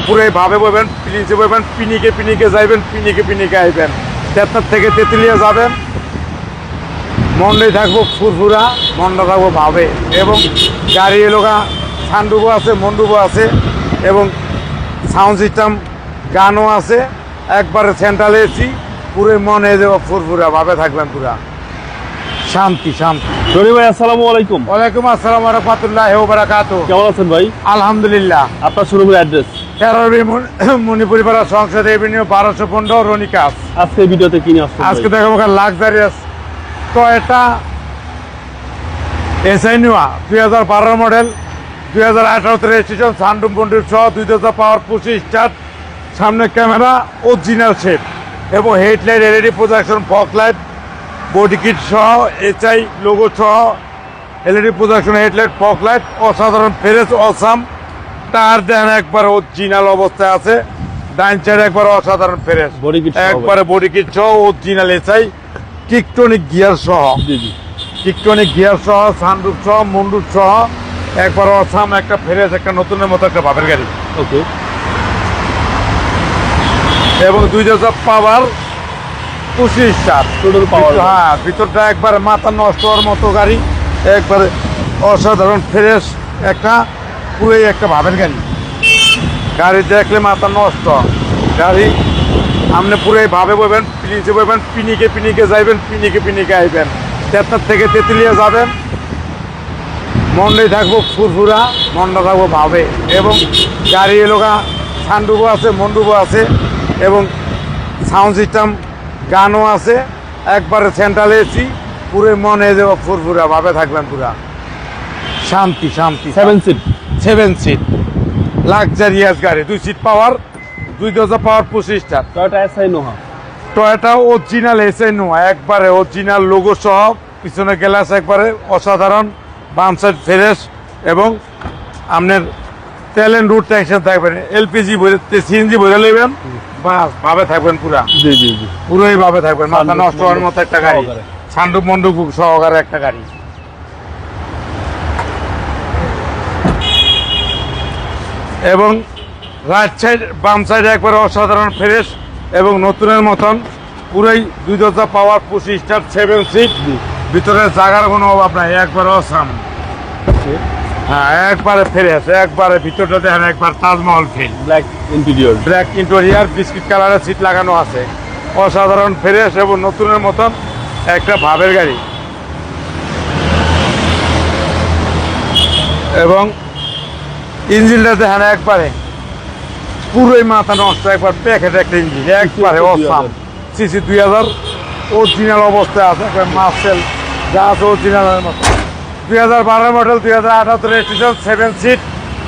পুরাই ভাবে বইবেন, প্রিন্সে বইবেন, পিনিকে যাইবেন, পিনিকে আইবেন। তেতনার থেকে তেতুলিয়া যাবেন, মন্ডে থাকবো ফুরফুরা, মন্ডা থাকবো ভাবে। এবং গাড়ি এলোকা সানডুবো আছে, মন্ডুবো আছে এবং সাউন্ড সিস্টেম গানও আছে। একবারে সেন্ট্রাল এসি, পুরো মনে যাব ফুরফুরা, ভাবে থাকবেন পুরা শান্তি। রনি ভাই, আসসালামু আলাইকুম। ওয়ালাইকুম আসসালাম ওয়া রাহমাতুল্লাহি ওয়া বারাকাতুহু। কেমন আছেন ভাই? আলহামদুলিল্লাহ। আপনার শোরুমের অ্যাড্রেস? 13 মণিপুরি পাড়া, সংসদ এভিনিউ, 1215 রনিকাস। আজকে ভিডিওতে কি নিয়ে আসছেন? আজকে দেখাবো লাক্সারিয়াস টয়োটা এসআইনুয়া 2012 মডেল, 2018 রেজিস্ট্রেশন, সানরুফ বন্ডির সহ 2000 পাওয়ার, 25 স্টার্ট, সামনে ক্যামেরা অরিজিনাল শেপ এবং headlight LED projection, fog light, body kit সহ, এইচআই লোগো সহ, LED projection, headlight, fog light, অসাধারণ ফ্রেশ, অসাম। টায়ার দেন একবার অরিজিনাল অবস্থায় আছে, ডাইন সাইড একবার অসাধারণ ফ্রেশ, বডি কিট একবারে বডি কিট সহ, অরিজিনাল এসআই, টিকটনিক গিয়ার সহ, টিকটনিক গিয়ার সহ, সানরুফ সহ, মুন্ডুর সহ, একবার অসাম একটা ফ্রেশ, একটা নতুনের মতো একটা ভাবের গাড়ি। ওকে। এবং 2000 পাওয়ার, 25 স্টার টোটাল পাওয়ার। হ্যাঁ, ভিতরটা একবারে মাথা নষ্ট হওয়ার মতো গাড়ি, একবারে অসাধারণ ফ্রেশ একটা, পুরোই একটা ভাবের গাড়ি। গাড়ি দেখলে মাথা নষ্ট গাড়ি। আপনি পুরোই ভাবে বইবেন, প্রিন্সে বইবেন, পিনিকে যাইবেন, পিনিকে আইবেন। তেতনার থেকে তেতুলিয়া যাবেন, মন্ডে থাকবো ফুরফুরা, মন্ডা থাকবো ভাবে। এবং গাড়ি এলোকা সানডুবো আছে, মন্ডুবো আছে এবং সাউন্ড সিস্টেম গানও আছে। একবারে সেন্ট্রাল এসি, পুরো মনে যাব ফুরফুরা, ভাবে থাকবেন পুরা শান্তি। 7 সিট লাক্সারিয়াস গাড়ি, 2 সিট পাওয়ার, 2000 power, 25 star. Toyota এসআইনুয়া। Toyota original এসআইনুয়া, একবারে অরিজিনাল লোগো সহ, পিছনে গ্লাস একবারে অসাধারণ, বাম সাইড ফ্রেশ এবং আপনার তেল এন্ড রুট টেনশন থাকবেন। এলপিজি ভরে, সিএনজি ভরে নেবেন, বাস ভাবে থাকবেন পুরা। জি। পুরোই ভাবে থাকবেন, মাথা নষ্ট হওয়ার মতো একটা গাড়ি, সহকারে। সানরুফ মন্ডুপ সহকারে একটা গাড়ি। এবং রাইট সাইড, বাম সাইডে একবারে অসাধারণ ফ্রেশ এবং নতুনের মতন, পুরোই 2000 পাওয়ার, 25 স্টার, 7 সিট। ভিতরে জায়গার কোনো অভাব নাই, একবারে অসাম। হ্যাঁ, একবারে ফ্রেশ, একবারে ভিতরটা দেখেন, একবার Taj Mahal feel. Black interior. Black interior, biscuit কালারের সিট লাগানো আছে, অসাধারণ ফ্রেশ এবং নতুনের মতন একটা ভাবের গাড়ি। এবং ইঞ্জিনটা দেখেন একবারে পুরোই মাথা নষ্ট, একবার প্যাকেট একটা ইঞ্জিন, একবারে অসাম। সিসি 2000 অরিজিনাল অবস্থায় আছে, একবার মার্সেল যা আছে অরিজিনালের মতো। 2012 মডেল, 2018 রেজিস্ট্রেশন, 7 সিট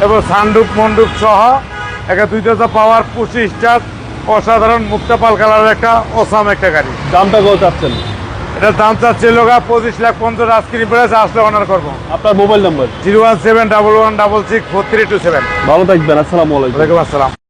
এবং সানরুফ মন্ডুপ সহ, একটা 2000 পাওয়ার, 25 স্টার, অসাধারণ মুক্তাপাল কালারের একটা অসাম একটা গাড়ি। দামটা কত চাচ্ছেন? এটার দাম চাচ্ছে লোকা 25,50,000। আজকের প্রাইস আসলে অনার করবো। আপনার মোবাইল নাম্বার? 01711664327। ভালো থাকবেন। আসসালামু আলাইকুম। ওয়ালাইকুম আসসালাম।